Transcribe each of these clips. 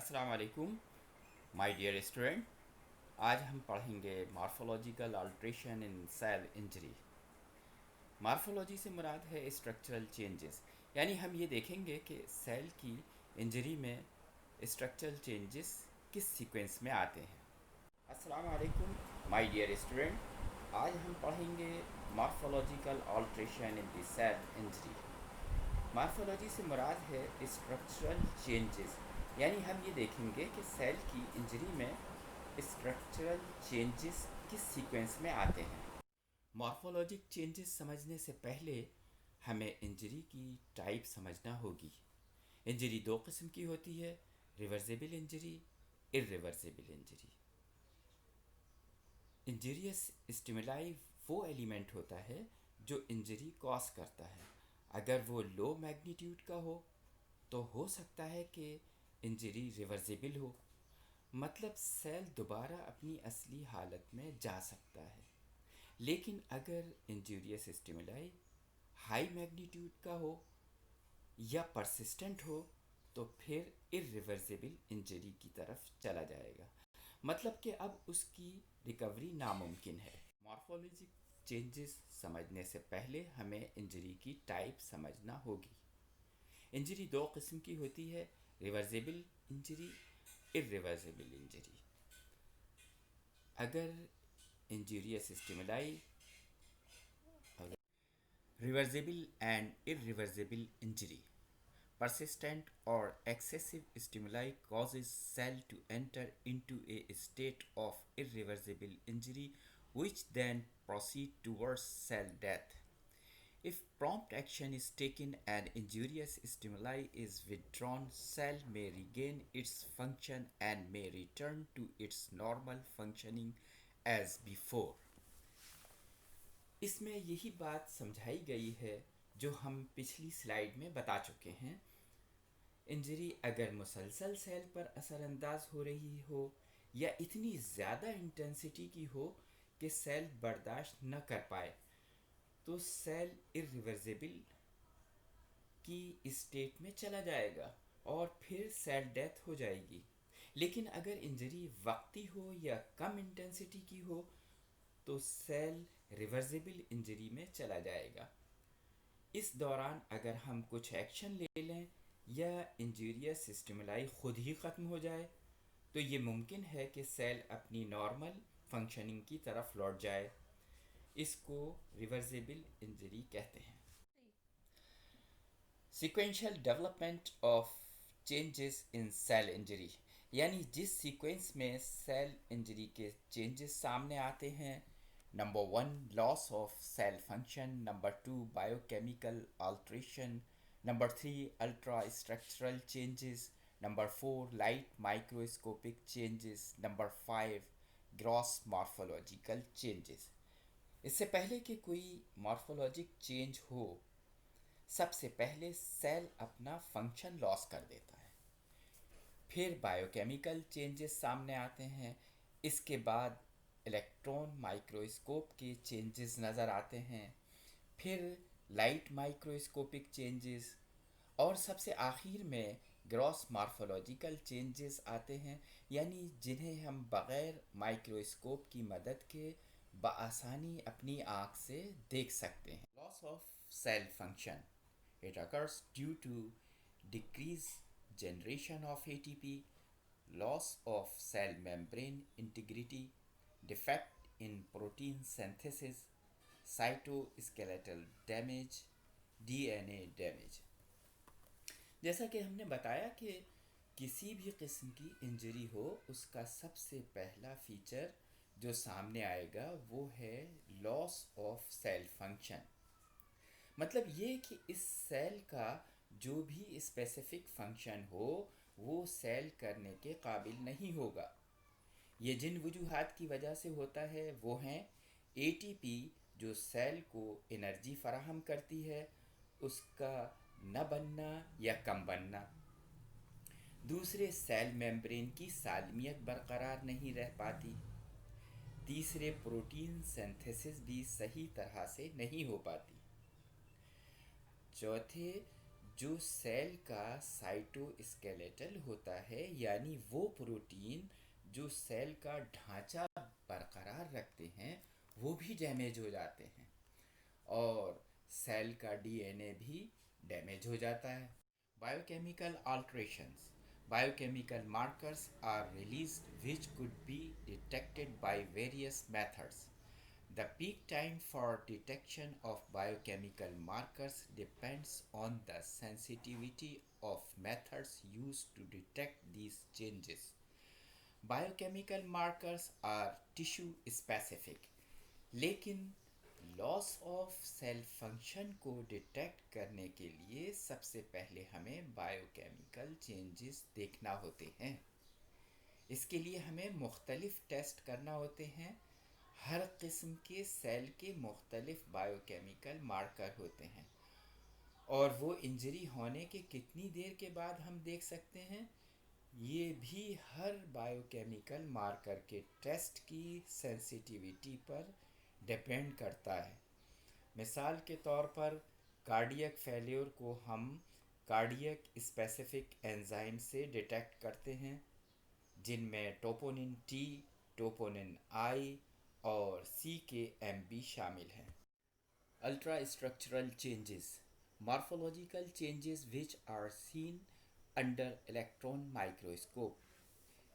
अस्सलाम वालेकुम my dear student. आज हम पढ़ेंगे morphological alteration in cell injury. Morphology से मुराद है स्ट्रक्चरल चेंजेस, यानी हम ये देखेंगे कि सेल की इंजरी में स्ट्रक्चरल चेंजेस किस सीक्वेंस में आते हैं। अस्सलाम वालेकुम माय डियर स्टूडेंट। आज हम पढ़ेंगे morphological alteration in the cell injury. Morphology से मुराद है स्ट्रक्चरल चेंजेस, यानी हम ये देखेंगे कि सेल की इंजरी में स्ट्रक्चरल चेंजेस किस सीक्वेंस में आते हैं। मॉर्फोलॉजिक चेंजेस समझने से पहले हमें इंजरी की टाइप समझना होगी। इंजरी दो किस्म की होती है, reversible injury, irreversible injury. Injurious stimuli वो एलिमेंट होता है जो इंजरी कॉज करता है। अगर वो लो मैग्नीट्यूड का हो तो सकता है कि इंजरी रिवर्सिबल हो, मतलब सेल दोबारा अपनी असली हालत में जा सकता है। लेकिन अगर इंजूरियस स्टिमुलाई हाई मैग्नीट्यूड का हो या परसिस्टेंट हो तो फिर इरिवर्सिबल इंजरी की तरफ चला जाएगा, मतलब कि अब उसकी रिकवरी नामुमकिन है। मॉर्फोलॉजिक चेंजेस समझने से पहले हमें इंजरी की टाइप समझना होगी। इंजरी दो किस्म की होती है, रिवर्सिबल इंजरी, इरिवर्सिबल इंजरी। अगर injurious stimuli reversible and irreversible injury, persistent or excessive stimuli causes cell to enter into a state of irreversible injury which then proceed towards cell death. If prompt action is taken and injurious stimuli is withdrawn, cell may regain its function and may return to its normal functioning as before. इसमें यही बात समझाई गई है जो हम पिछली slide में बता चुके हैं। इंजरी अगर मुसलसल सेल पर असरअंदाज हो रही हो या इतनी ज़्यादा इंटेंसिटी की हो कि सेल बर्दाश्त न कर पाए तो सेल इरिवर्सिबल की स्टेट में चला जाएगा और फिर सेल डेथ हो जाएगी। लेकिन अगर इंजरी वक्ती हो या कम इंटेंसिटी की हो तो सेल रिवर्सिबल इंजरी में चला जाएगा। इस दौरान अगर हम कुछ एक्शन ले लें या इंजूरियस स्टिमुलाई खुद ही ख़त्म हो जाए तो ये मुमकिन है कि सेल अपनी नॉर्मल फंक्शनिंग की तरफ लौट जाए। इसको रिवर्सिबल इंजरी कहते हैं। Sequential development of changes in cell injury, यानी जिस सीक्वेंस में सेल इंजरी के चेंजेस सामने आते हैं। Number 1 loss of cell function, number 2 biochemical alteration, number 3 ultrastructural changes, number 4 light microscopic changes, number 5 gross morphological changes. इससे पहले कि कोई मॉर्फोलॉजिक चेंज हो, सबसे पहले सेल अपना फंक्शन लॉस कर देता है, फिर बायोकेमिकल चेंजेस सामने आते हैं, इसके बाद इलेक्ट्रॉन माइक्रोस्कोप के चेंजेस नज़र आते हैं, फिर लाइट माइक्रोस्कोपिक चेंजेस और सबसे आखिर में ग्रॉस मॉर्फोलॉजिकल चेंजेस आते हैं, यानी जिन्हें हम बग़ैर माइक्रोस्कोप की मदद के बआसानी अपनी आँख से देख सकते हैं। Loss of cell function, it occurs due to decreased generation of ATP, loss of cell membrane integrity, defect in protein synthesis, cytoskeletal damage, DNA damage। जैसा कि हमने बताया कि किसी भी किस्म की इंजरी हो उसका सबसे पहला फीचर जो सामने आएगा वो है लॉस ऑफ सेल फंक्शन। मतलब ये कि इस सेल का जो भी स्पेसिफिक फंक्शन हो वो सेल करने के काबिल नहीं होगा। ये जिन वजूहात की वजह से होता है वो हैं एटीपी जो सेल को एनर्जी फराहम करती है उसका न बनना या कम बनना, दूसरे सेल मेम्ब्रेन की सालमियत बरकरार नहीं रह पाती, तीसरे प्रोटीन सिंथेसिस भी सही तरह से नहीं हो पाती, चौथे जो सेल का साइटोस्केलेटल होता है, यानी वो प्रोटीन जो सेल का ढांचा बरकरार रखते हैं, वो भी डैमेज हो जाते हैं और सेल का डीएनए भी डैमेज हो जाता है। Biochemical alterations. Biochemical markers are released which could be detected by various methods. The peak time for detection of biochemical markers depends on the sensitivity of methods used to detect these changes. Biochemical markers are tissue specific, लेकिन loss of cell function को detect करने के लिए सबसे पहले हमें biochemical changes देखना होते हैं। इसके लिए हमें मुख्तलिफ टेस्ट करना होते हैं। हर किस्म के सेल के मुख्तलिफ बायोकेमिकल मार्कर होते हैं और वो इंजरी होने के कितनी देर के बाद हम देख सकते हैं, ये भी हर बायोकेमिकल मार्कर के टेस्ट की सेंसिटिविटी पर डिपेंड करता है। मिसाल के तौर पर कार्डियक फेल्योर को हम कार्डियक स्पेसिफिक एंजाइम से डिटेक्ट करते हैं, जिनमें टोपोनिन टी, टोपोनिन आई और सी के एम भी शामिल हैं। Ultrastructural changes, morphological changes which are seen under electron microscope.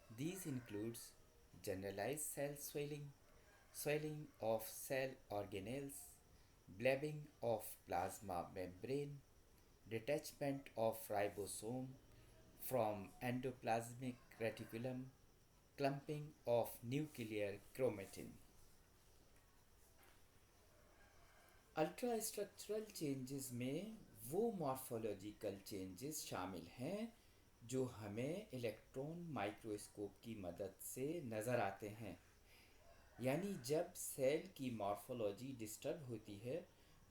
These includes generalized cell swelling, swelling of cell organelles, blabbing of plasma membrane, detachment of ribosome from endoplasmic reticulum, clumping of nuclear chromatin. Ultra structural changes में वो morphological changes शामिल हैं जो हमें electron microscope की मदद से नज़र आते हैं। यानी जब सेल की मॉर्फोलॉजी डिस्टर्ब होती है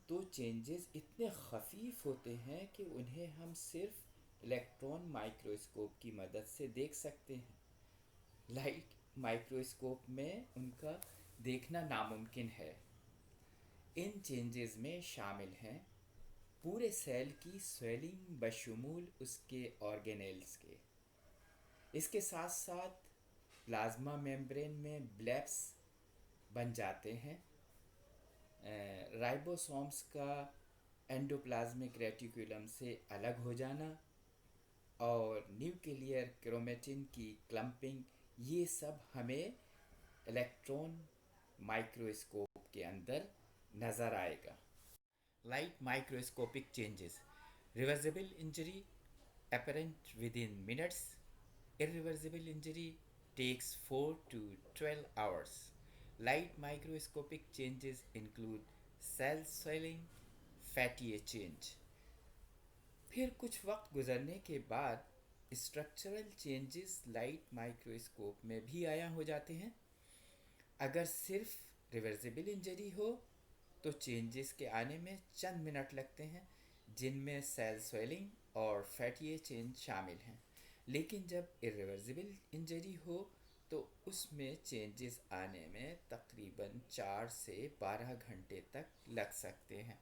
तो चेंजेस इतने खफीफ होते हैं कि उन्हें हम सिर्फ इलेक्ट्रॉन माइक्रोस्कोप की मदद से देख सकते हैं। लाइट माइक्रोस्कोप में उनका देखना नामुमकिन है। इन चेंजेस में शामिल हैं पूरे सेल की स्वेलिंग बशमूल उसके ऑर्गेनेल्स के। इसके साथ साथ प्लाज्मा मेम्ब्रेन में ब्लैप्स बन जाते हैं। राइबोसोम्स का एंडोप्लाज्मिक रेटिकुलम से अलग हो जाना और न्यूक्लियर क्रोमेटिन की क्लम्पिंग, ये सब हमें इलेक्ट्रॉन माइक्रोस्कोप के अंदर नज़र आएगा। Light microscopic changes, reversible injury apparent within minutes, irreversible injury takes 4 to 12 hours. Light microscopic changes include cell swelling, fatty change. फिर कुछ वक्त गुजरने के बाद स्ट्रक्चरल चेंजेस लाइट माइक्रोस्कोप में भी आया हो जाते हैं। अगर सिर्फ रिवर्सिबल इंजरी हो तो चेंजेस के आने में चंद मिनट लगते हैं, जिनमें सेल स्वेलिंग और फैटी चेंज शामिल हैं। लेकिन जब इरिवर्सिबल इंजरी हो तो उसमें चेंजेस आने में तकरीबन 4 से 12 घंटे तक लग सकते हैं।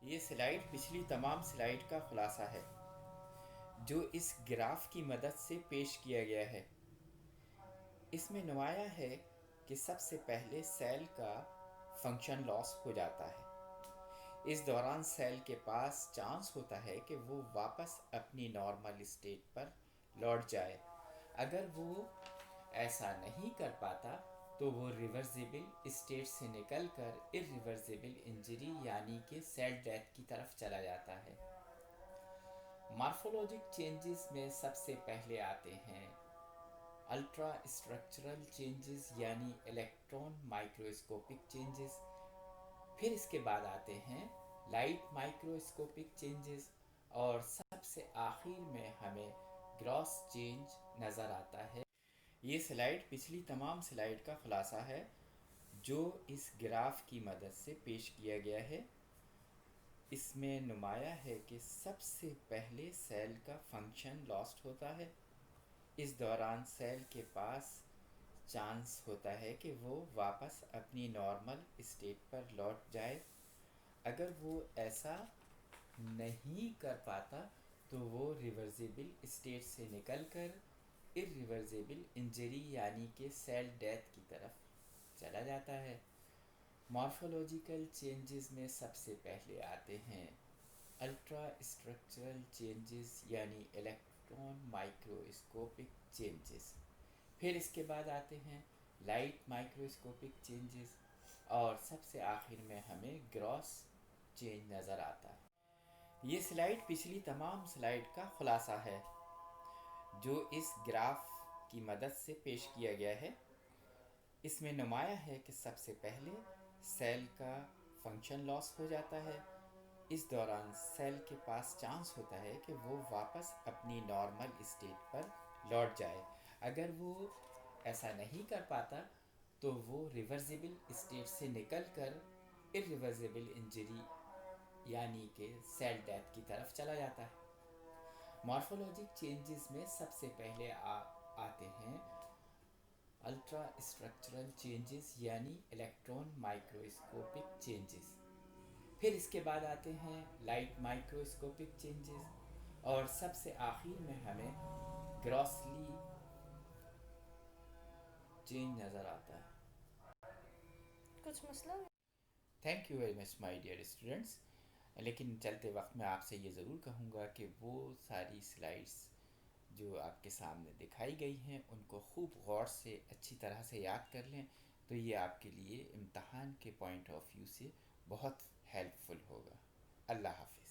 ये स्लाइड पिछली तमाम स्लाइड का खुलासा है जो इस ग्राफ की मदद से पेश किया गया है। इसमें नुमाया है कि सबसे पहले सेल का फंक्शन लॉस हो जाता है। इस दौरान सेल के पास चांस होता है कि वो वापस अपनी नॉर्मल स्टेट पर लौट जाए। अगर वो ऐसा नहीं कर पाता तो वो रिवर्सिबल स्टेट से निकलकर इरिवर्सिबल इंजरी यानी कि सेल डेथ की तरफ चला जाता है। मॉर्फोलॉजिक चेंजेस में सबसे पहले आते हैं अल्ट्रा स्ट्रक्चरल चेंजेस यानी इलेक्ट्रॉन माइक्रोस्कोपिक चेंजेस। फिर इसके बाद आते हैं लाइट माइक्रोस्कोपिक चेंजेस और सबसे आखिर में हमें ग्रॉस चेंज नज़र आता है। ये स्लाइड पिछली तमाम स्लाइड का खुलासा है जो इस ग्राफ की मदद से पेश किया गया है। इसमें नुमाया है कि सबसे पहले सेल का फंक्शन लॉस्ट होता है। इस दौरान सेल के पास चांस होता है कि वो वापस अपनी नॉर्मल स्टेट पर लौट जाए। अगर वो ऐसा नहीं कर पाता तो वो रिवर्सिबल स्टेट से निकलकर इरिवर्सिबल इंजरी यानी कि सेल डेथ की तरफ चला जाता है। मॉर्फोलॉजिकल चेंजेस में सबसे पहले आते हैं अल्ट्रा स्ट्रक्चरल चेंजेस यानी इलेक्ट्रॉन माइक्रोस्कोपिक चेंजेस। फिर इसके बाद आते हैं लाइट माइक्रोस्कोपिक चेंजेस और सबसे आखिर में हमें ग्रॉस चेंज नज़र आता है। ये स्लाइड पिछली तमाम स्लाइड का खुलासा है जो इस ग्राफ की मदद से पेश किया गया है। इसमें नुमाया है कि सबसे पहले सेल का फंक्शन लॉस हो जाता है। इस दौरान सेल के पास चांस होता है कि वो वापस अपनी नॉर्मल स्टेट पर लौट जाए। अगर वो ऐसा नहीं कर पाता तो वो रिवर्सिबल स्टेट से निकलकर इरिवर्सिबल इंजरी यानी कि सेल डेथ की तरफ चला जाता है। मॉर्फोलॉजिक चेंजेस में सबसे पहले आते हैं अल्ट्रा स्ट्रक्चरल चेंजेस यानी इलेक्ट्रॉन माइक्रोस्कोपिक चेंजेस। फिर इसके बाद आते हैं लाइट माइक्रोस्कोपिक चेंजेस और सबसे आखिर में हमें ग्रॉसली चेंज नज़र आता है। कुछ मसला है? Thank you very much my dear students. लेकिन चलते वक्त मैं आपसे ये ज़रूर कहूँगा कि वो सारी स्लाइड्स जो आपके सामने दिखाई गई हैं उनको खूब गौर से अच्छी तरह से याद कर लें, तो ये आपके लिए इम्तहान के पॉइंट ऑफ व्यू से बहुत हेल्पफुल होगा। अल्लाह हाफिज़।